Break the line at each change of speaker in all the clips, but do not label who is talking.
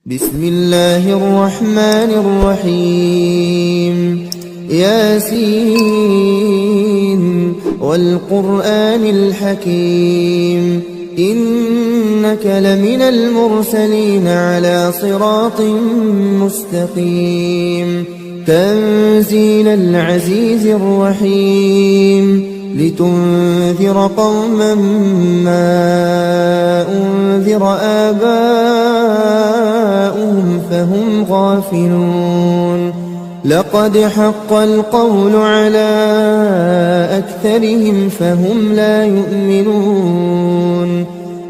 بسم الله الرحمن الرحيم ياسين والقرآن الحكيم إنك لمن المرسلين على صراط مستقيم تنزيل العزيز الرحيم لتنذر قوما ما أنذر آباؤهم فهم غافلون لقد حق القول على أكثرهم فهم لا يؤمنون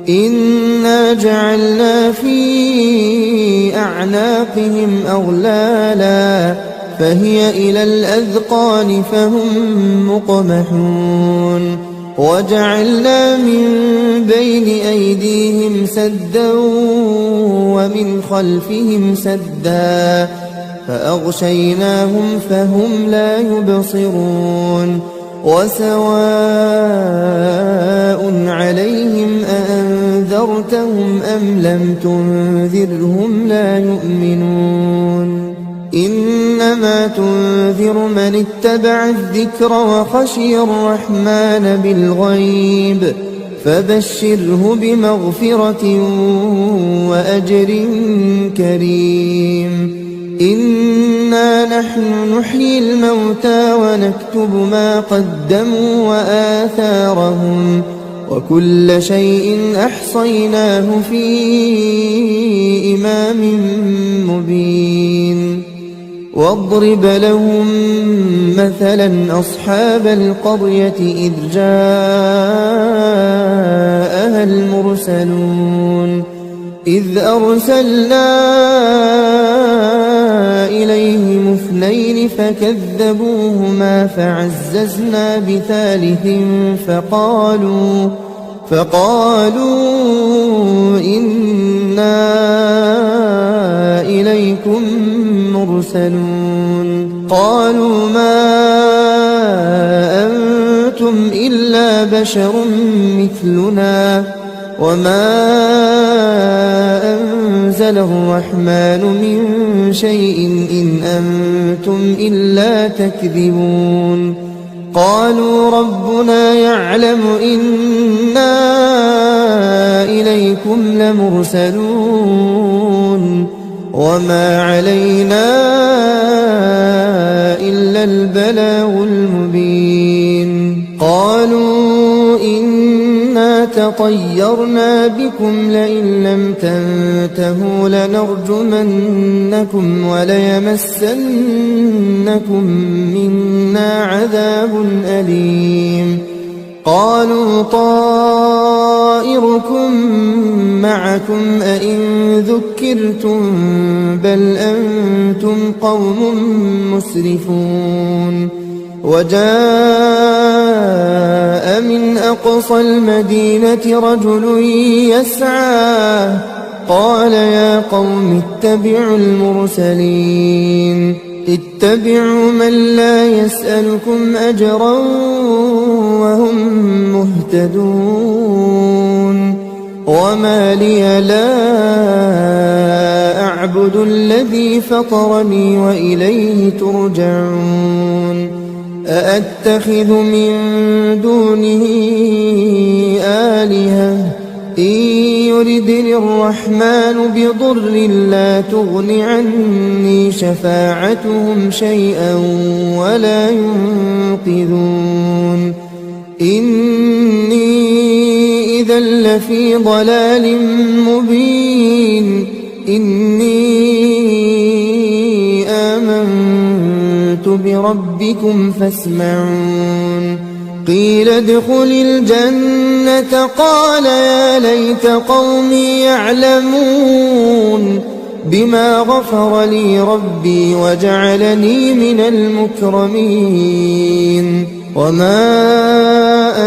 إنا جعلنا في أعناقهم أغلالا فهي إلى الأذقان فهم مقمحون وجعلنا من بين أيديهم سدا ومن خلفهم سدا فأغشيناهم فهم لا يبصرون وسواء عليهم أأنذرتهم أم لم تنذرهم لا يؤمنون إنما تنذر من اتبع الذكر وخشي الرحمن بالغيب فبشره بمغفرة وأجر كريم إنا نحن نحيي الموتى ونكتب ما قدموا وآثارهم وكل شيء أحصيناه في إمام مبين واضرب لهم مثلا أصحاب القرية إذ جاءها المرسلون إذ أرسلنا إليهم اثنين فكذبوهما فعززنا بثالث فقالوا إنا إليكم مرسلون قالوا ما أنتم إلا بشر مثلنا وما أنزل الرحمن من شيء إن أنتم إلا تكذبون قالوا ربنا يعلم إنا إليكم لمرسلون وما علينا إلا البلاغ المبين قالوا إنا تطيرنا بكم لئن لم تنتهوا لنرجمنكم وليمسنكم منا عذاب أليم قالوا طائركم معكم أئن ذكرتم بل أنتم قوم مسرفون وجاء من أقصى المدينة رجل يسعى قال يا قوم اتبعوا المرسلين اتبعوا من لا يسألكم أجرا وهم مهتدون وما لي لا أعبد الذي فطرني وإليه ترجعون أأتخذ من دونه آلهة إن يردني الرحمن بضر لا تغن عني شفاعتهم شيئا ولا ينقذون إني إذا لفي ضلال مبين إني آمنت بربكم فاسمعون قيل ادخل الجنة قال يا ليت قومي يعلمون بما غفر لي ربي وجعلني من المكرمين وما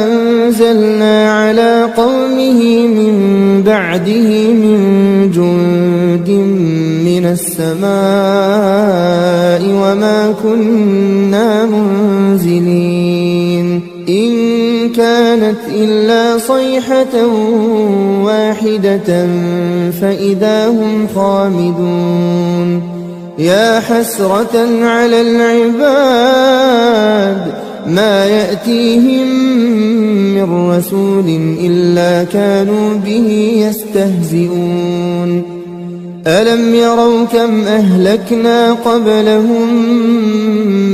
أنزلنا على قومه من بعده من جند من السماء وما كنا منزلين إن كانت إلا صيحة واحدة فإذا هم خامدون يا حسرة على العباد ما يأتيهم من رسول إلا كانوا به يستهزئون ألم يروا كم أهلكنا قبلهم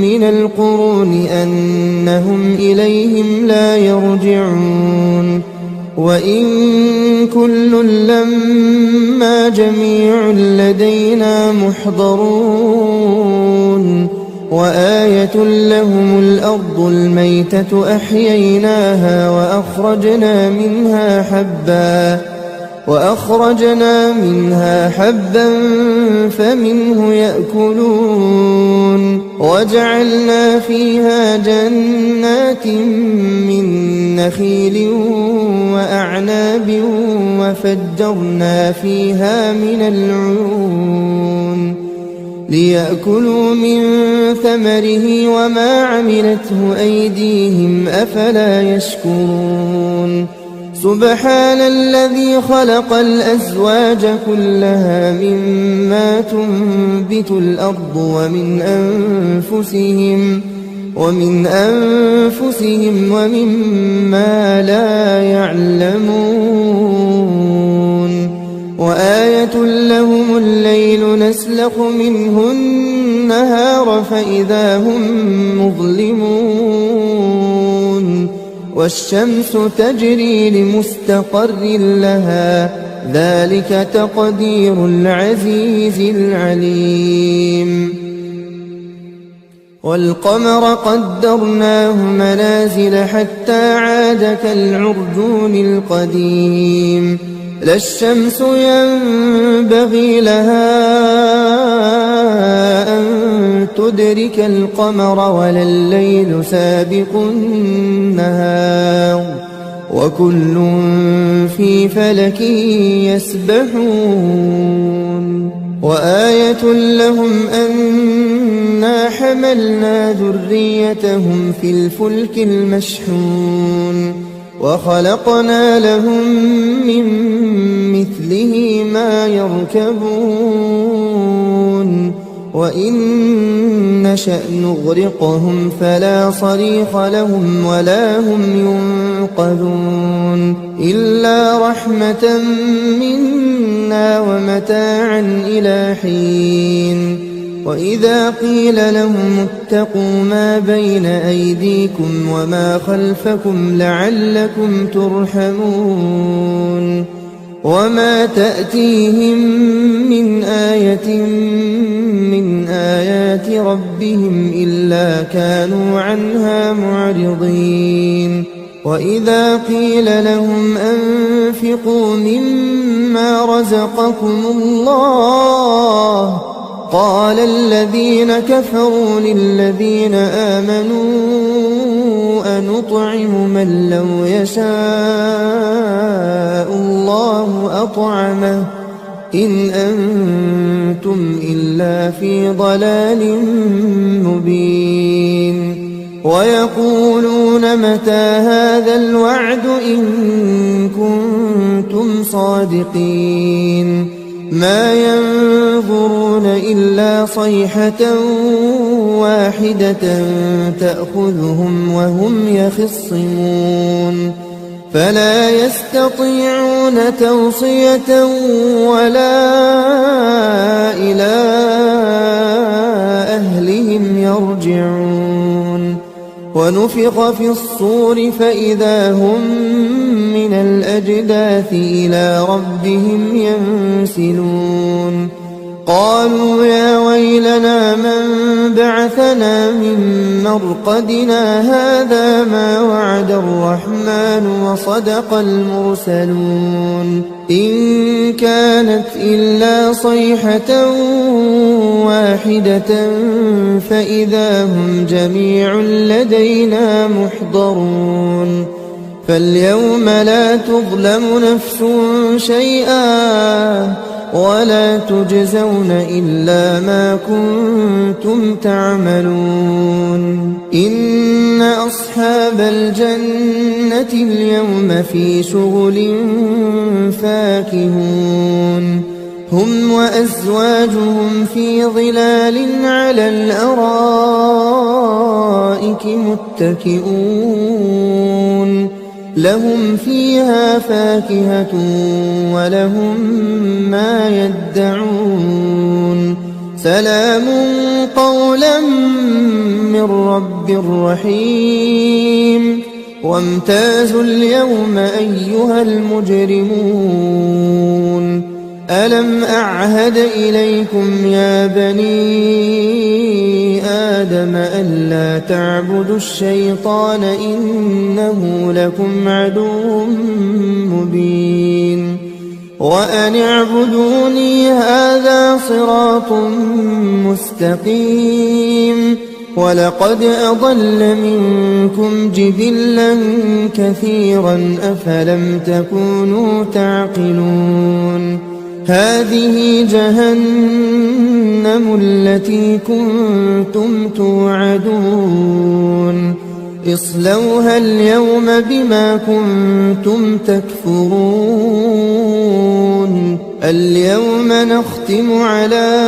من القرون أنهم إليهم لا يرجعون وإن كل لما جميع لدينا محضرون وآية لهم الأرض الميتة أحييناها وأخرجنا منها حبا فمنه يأكلون وجعلنا فيها جنات من نخيل وأعناب وفجرنا فيها من العيون ليأكلوا من ثمره وما عملته أيديهم أفلا يشكرون سبحان الذي خلق الأزواج كلها مما تنبت الأرض ومن أنفسهم ومما لا يعلمون وآية لهم الليل نسلخ منه النهار فإذا هم مظلمون والشمس تجري لمستقر لها ذلك تقدير العزيز العليم والقمر قدرناه منازل حتى عاد كالعرجون القديم لا الشمس ينبغي لها أن تدرك القمر ولا الليل سابق النهار وكل في فلك يسبحون وآية لهم أنا حملنا ذريتهم في الفلك المشحون وخلقنا لهم من مثله ما يركبون وإن نشأ نغرقهم فلا صريخ لهم ولا هم ينقذون إلا رحمة منا ومتاعا إلى حين وإذا قيل لهم اتقوا ما بين أيديكم وما خلفكم لعلكم ترحمون وما تأتيهم من آية من آيات ربهم إلا كانوا عنها معرضين وإذا قيل لهم أنفقوا مما رزقكم الله قال الذين كفروا للذين آمنوا أنطعم من لو يشاء الله أطعمه إن أنتم إلا في ضلال مبين ويقولون متى هذا الوعد إن كنتم صادقين ما ينظرون إلا صيحة واحدة تأخذهم وهم يخصمون فلا يستطيعون توصية ولا إلى أهلهم يرجعون ونفخ في الصور فإذا هم من الأجداث إلى ربهم ينسلون قالوا يا ويلنا من بعثنا من مرقدنا هذا ما وعد الرحمن وصدق المرسلون إن كانت إلا صيحة واحدة فإذا هم جميع لدينا محضرون فاليوم لا تظلم نفس شيئا ولا تجزون إلا ما كنتم تعملون إن أصحاب الجنة اليوم في شغل فاكهون هم وأزواجهم في ظلال على الأرائك متكئون لهم فيها فاكهة ولهم ما يدعون سلام قولا من رب رحيم وامتازوا اليوم أيها المجرمون ألم أعهد إليكم يا بني آدم ألا تعبدوا الشيطان إنه لكم عدو مبين وأن اعبدوني هذا صراط مستقيم ولقد أضل منكم جبلا كثيرا أفلم تكونوا تعقلون هذه جهنم التي كنتم توعدون اصلوها اليوم بما كنتم تكفرون اليوم نختم على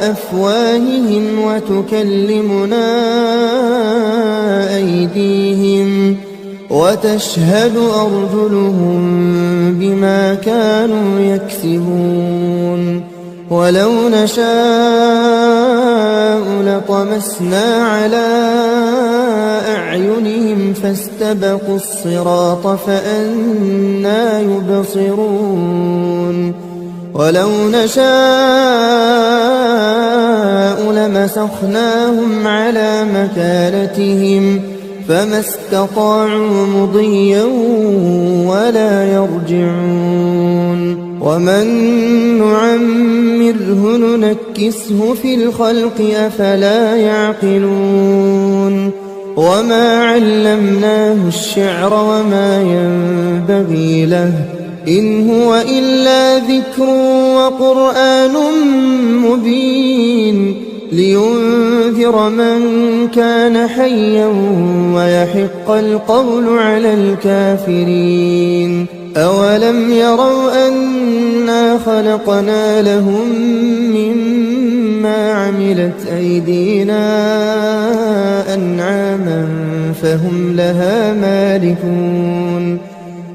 أفواههم وتكلمنا أيديهم وتشهد أرجلهم بما كانوا يكسبون ولو نشاء لطمسنا على أعينهم فاستبقوا الصراط فأنى يبصرون ولو نشاء لمسخناهم على مكانتهم فما استطاعوا مضيا ولا يرجعون ومن نعمره ننكسه في الخلق أفلا يعقلون وما علمناه الشعر وما ينبغي له إن هو إلا ذكر وقرآن مبين لينذر من كان حيا ويحق القول على الكافرين أولم يروا أنا خلقنا لهم مما عملت أيدينا أنعاما فهم لها مالكون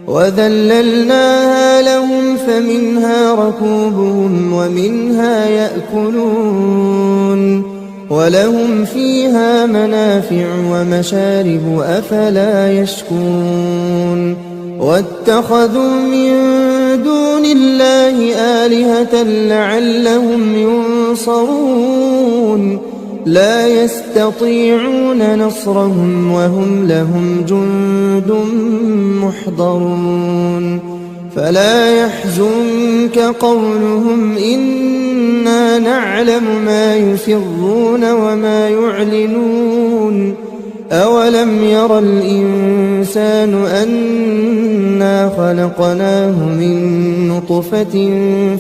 وذللناها لهم فمنها ركوبهم ومنها يأكلون ولهم فيها منافع ومشارب أفلا يشكرون واتخذوا من دون الله آلهة لعلهم ينصرون لا يستطيعون نصرهم وهم لهم جند محضرون فلا يحزنك قولهم إنا نعلم ما يسرون وما يعلنون أولم ير الإنسان أنا خلقناه من نطفة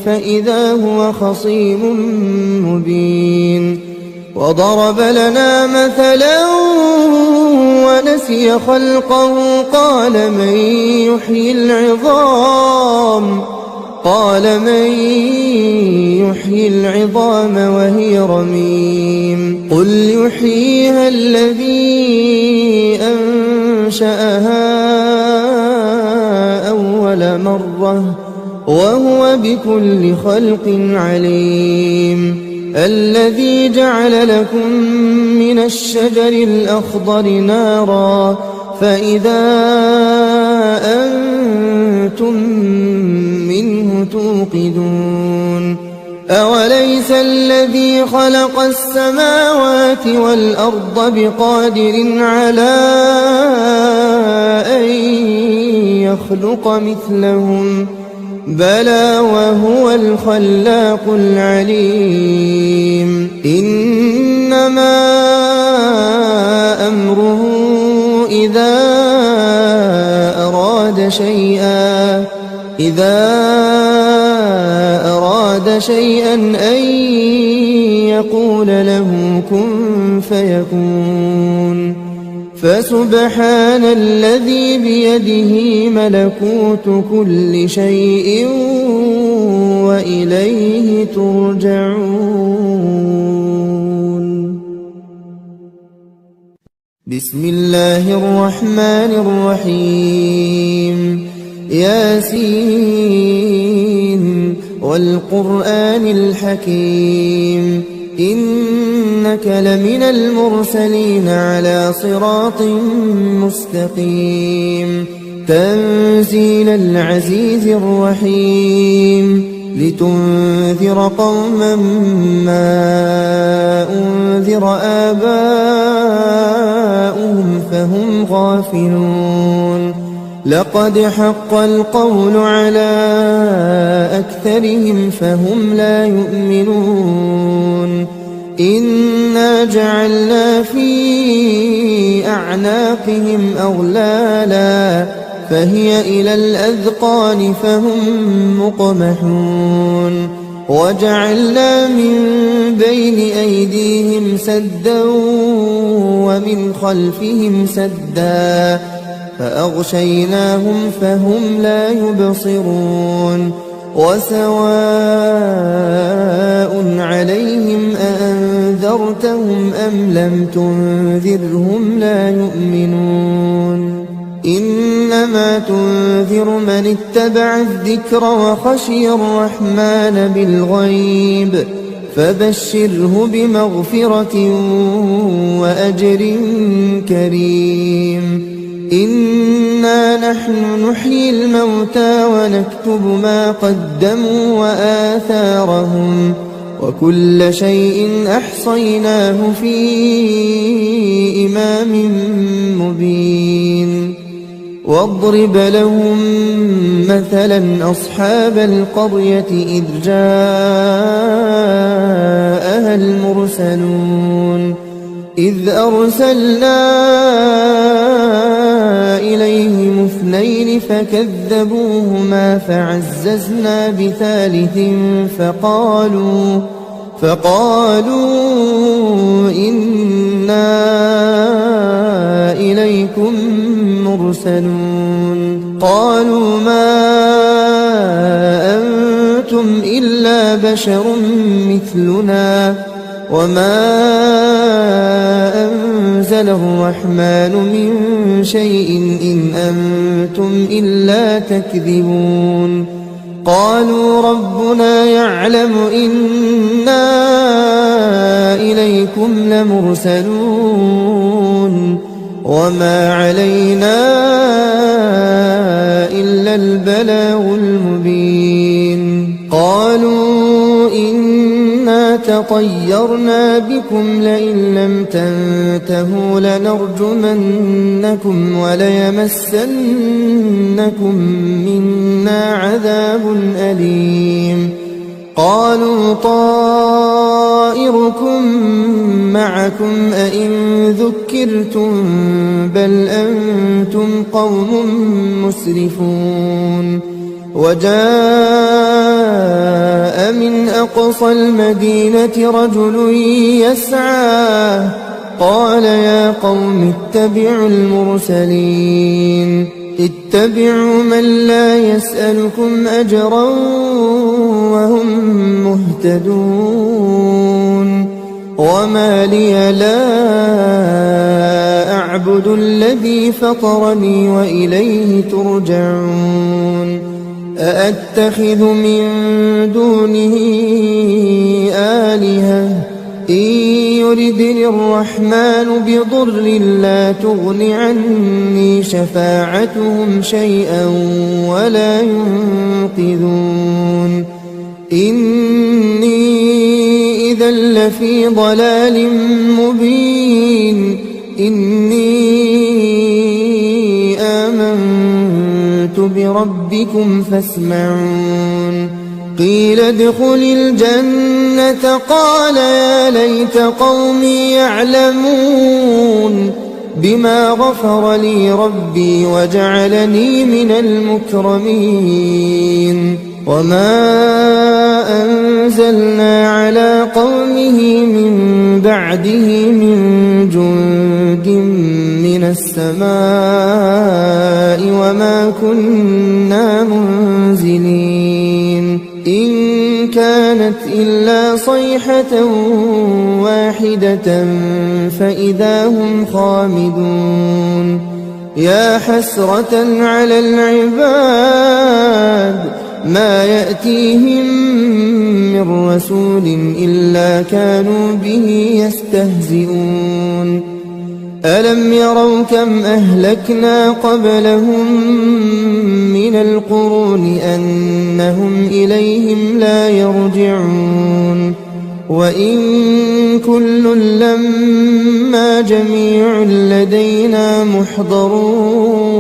فإذا هو خصيم مبين وضرب لنا مثلا ونسي خلقه قال من يحيي العظام وهي رميم قل يحييها الذي أنشأها أول مرة وهو بكل خلق عليم الذي جعل لكم من الشجر الأخضر نارا فإذا أنتم منه توقدون أوليس الذي خلق السماوات والأرض بقادر على أن يخلق مثلهم بلى وهو الخلاق العليم إنما أمره إذا أراد أراد شيئا أن يقول له كن فيكون فسبحان الذي بيده ملكوت كل شيء وإليه ترجعون. بسم الله الرحمن الرحيم. ياسين والقرآن الحكيم إنك لمن المرسلين على صراط مستقيم تنزيل العزيز الرحيم لتنذر قوما ما أنذر آباؤهم فهم غافلون لقد حق القول على أكثرهم فهم لا يؤمنون إنا جعلنا في أعناقهم أغلالا فهي إلى الأذقان فهم مقمحون وجعلنا من بين أيديهم سدا ومن خلفهم سدا فأغشيناهم فهم لا يبصرون وسواء عليهم أأنذرتهم أم لم تنذرهم لا يؤمنون إنما تنذر من اتبع الذكر وخشي الرحمن بالغيب فبشره بمغفرة وأجر كريم إنا نحن نحيي الموتى ونكتب ما قدموا وآثارهم وكل شيء أحصيناه في إمام مبين واضرب لهم مثلا أصحاب القرية إذ جاءها المرسلون إذ أرسلنا إليهم اثنين فكذبوهما فعززنا بثالث فقالوا إنا إليكم مرسلون قالوا ما أنتم إلا بشر مثلنا وما أنزل الرحمن من شيء إن أنتم إلا تكذبون قالوا ربنا يعلم إنا إليكم لمرسلون وما علينا إلا البلاغ المبين قالوا إنا تطيرنا بكم لئن لم تنتهوا لنرجمنكم وليمسنكم منا عذاب أليم قالوا طائركم معكم أئن ذكرتم بل أنتم قوم مسرفون وجاء من أقصى المدينة رجل يسعى قال يا قوم اتبعوا المرسلين اتبعوا من لا يسألكم أجرا وهم مهتدون وما لي لا أعبد الذي فطرني وإليه ترجعون أأتخذ من دونه آلهة إن يردني الرحمن بضر لا تغن عني شفاعتهم شيئا ولا ينقذون إني إذا لفي ضلال مبين إني آمنت بربكم فاسمعون قيل ادخل الجنة قال يا ليت قومي يعلمون بما غفر لي ربي وجعلني من المكرمين وما أنزلنا على قومه من بعده من جند من السماء وما كنا منزلين إن كانت إلا صيحة واحدة فإذا هم خامدون يا حسرة على العباد ما يأتيهم من رسول إلا كانوا به يستهزئون ألم يروا كم أهلكنا قبلهم من القرون أنهم إليهم لا يرجعون وإن كل لما جميع لدينا محضرون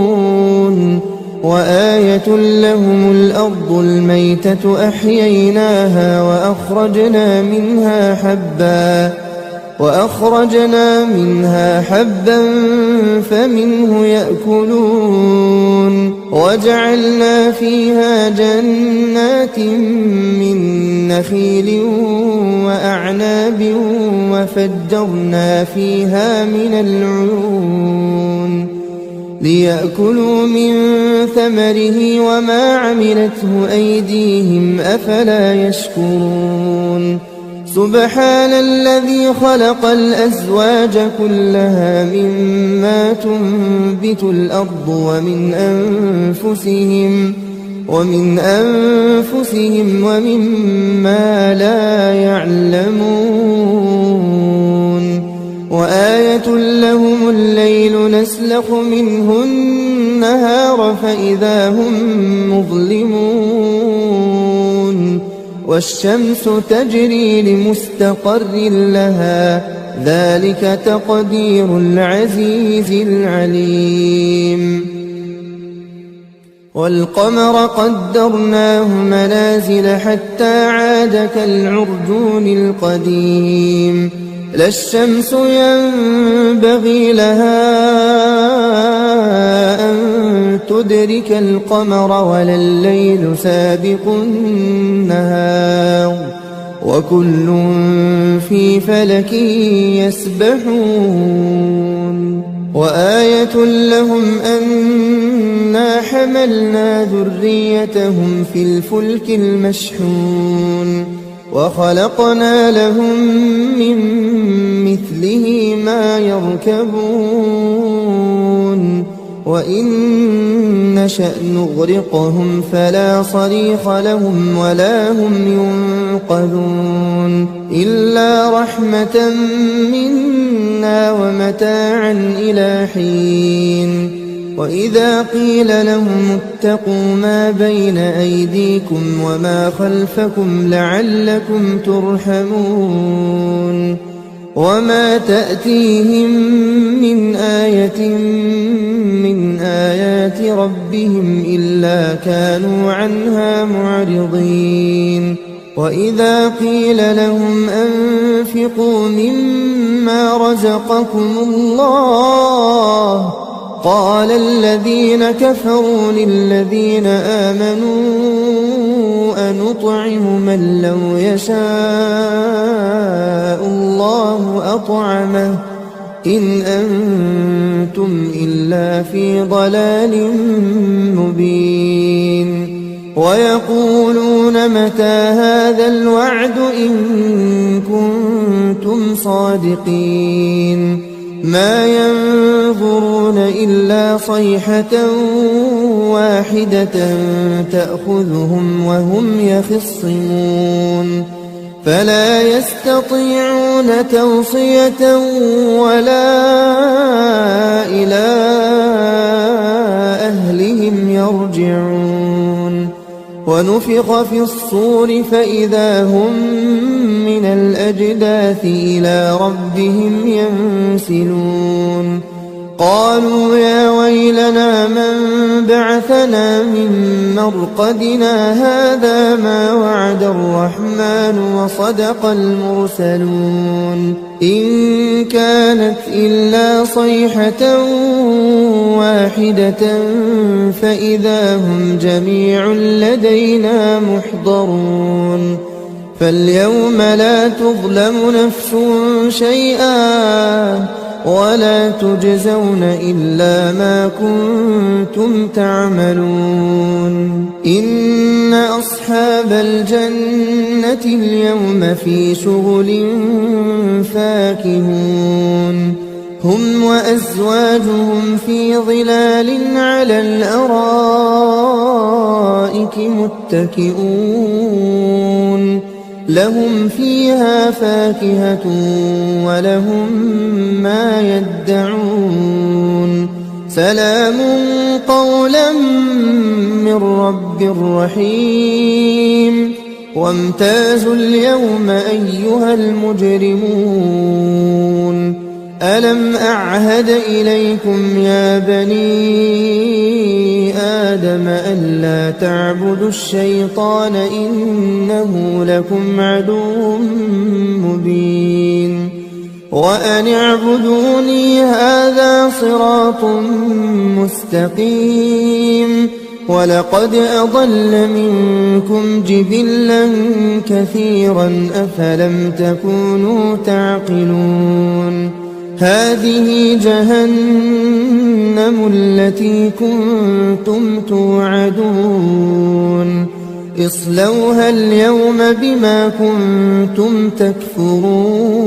وآية لهم الأرض الميتة أحييناها وأخرجنا منها حبا فمنه يأكلون وجعلنا فيها جنات من نخيل وأعناب وفجرنا فيها من العيون ليأكلوا من ثمره وما عملته أيديهم أفلا يشكرون سبحان الذي خلق الأزواج كلها مما تنبت الأرض ومن أنفسهم ومما لا يعلمون وآية لهم الليل نسلخ منه النهار فإذا هم مظلمون والشمس تجري لمستقر لها ذلك تقدير العزيز العليم والقمر قدرناه منازل حتى عاد كالعرجون القديم لا الشمس ينبغي لها أن تدرك القمر ولا الليل سابق النهار وكل في فلك يسبحون وآية لهم أنا حملنا ذريتهم في الفلك المشحون وخلقنا لهم من مثله ما يركبون وإن نشأ نغرقهم فلا صريخ لهم ولا هم ينقذون إلا رحمة منا ومتاعا إلى حين وإذا قيل لهم اتقوا ما بين أيديكم وما خلفكم لعلكم ترحمون وما تأتيهم من آية من آيات ربهم إلا كانوا عنها معرضين وإذا قيل لهم أنفقوا مما رزقكم الله قال الذين كفروا للذين آمنوا أنطعم من لو يشاء الله أطعمه إن أنتم إلا في ضلال مبين ويقولون متى هذا الوعد إن كنتم صادقين ما ينظرون إلا صيحة واحدة تأخذهم وهم يخصمون فلا يستطيعون توصية ولا إلى أهلهم يرجعون ونفخ في الصور فإذا هم من الأجداث إلى ربهم ينسلون قالوا يا ويلنا من بعثنا من مرقدنا هذا ما وعد الرحمن وصدق المرسلون إن كانت إلا صيحة واحدة فإذا هم جميع لدينا محضرون فاليوم لا تظلم نفس شيئا ولا تجزون إلا ما كنتم تعملون إن أصحاب الجنة اليوم في شغل فاكهون هم وأزواجهم في ظلال على الأرائك متكئون لهم فيها فاكهة ولهم ما يدعون سلام قولا من رب رحيم وامتازوا اليوم أيها المجرمون ألم أعهد إليكم يا بني آدم ألا تعبدوا الشيطان إنه لكم عدو مبين وأن اعبدوني هذا صراط مستقيم ولقد أضل منكم جبلا كثيرا أفلم تكونوا تعقلون هذه جهنم التي كنتم توعدون اصلوها اليوم بما كنتم تكفرون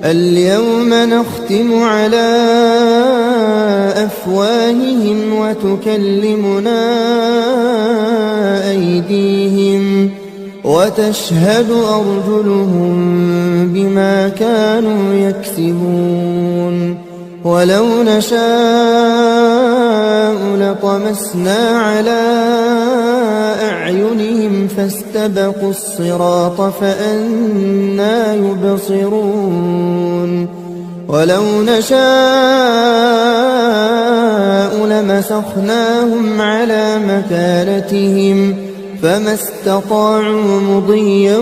اليوم نختم على أفواههم وتكلمنا أيديهم وتشهد أرجلهم بما كانوا يكسبون ولو نشاء لطمسنا على أعينهم فاستبقوا الصراط فأنى يبصرون ولو نشاء لمسخناهم على مكانتهم فما استطاعوا مضيا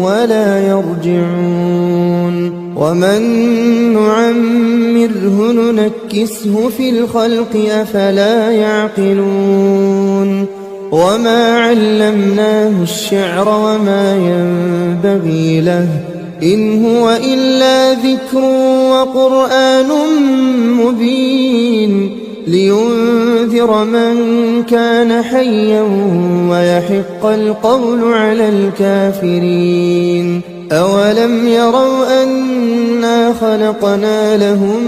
ولا يرجعون ومن نعمره ننكسه في الخلق أفلا يعقلون وما علمناه الشعر وما ينبغي له إن هو إلا ذكر وقرآن مبين لينذر من كان حيا ويحق القول على الكافرين أولم يروا أنا خلقنا لهم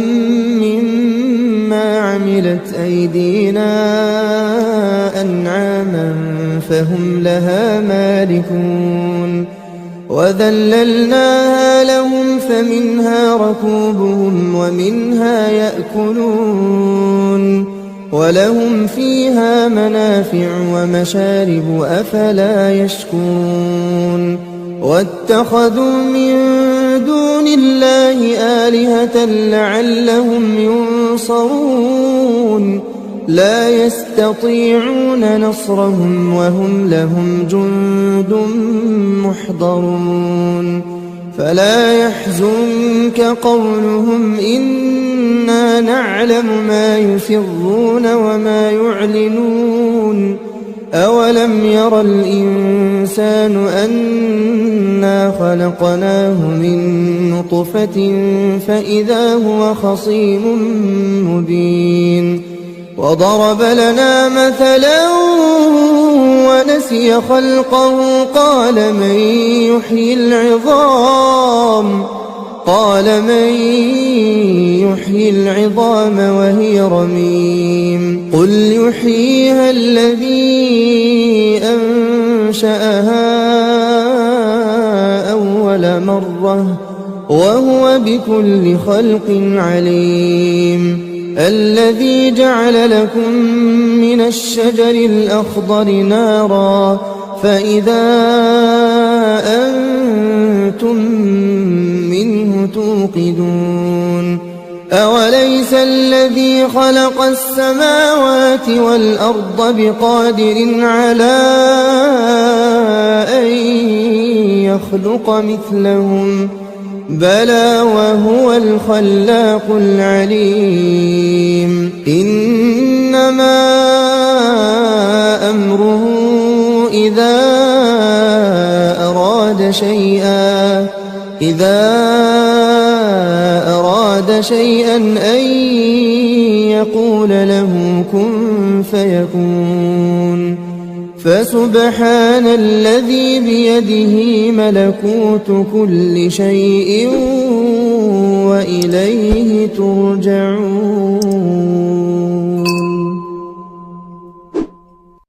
مما عملت أيدينا أنعاما فهم لها مالكون وذللناها لهم فمنها ركوبهم ومنها يأكلون ولهم فيها منافع ومشارب أفلا يشكون واتخذوا من دون الله آلهة لعلهم ينصرون لا يستطيعون نصرهم وهم لهم جند محضرون فلا يحزنك قولهم إنا نعلم ما يسرون وما يعلنون أولم ير الإنسان أنا خلقناه من نطفة فإذا هو خصيم مبين وضرب لنا مثلا ونسي خلقه قال من يحيي العظام وهي رميم قل يحييها الذي أنشأها أول مرة وهو بكل خلق عليم الذي جعل لكم من الشجر الأخضر نارا فإذا أنتم منه توقدون أوليس الذي خلق السماوات والأرض بقادر على أن يخلق مثلهم بلى وهو الخلاق العليم إنما أمره إذا أراد شيئا أن يقول له كن فيكون فسبحان الذي بيده ملكوت كل شيء وإليه ترجعون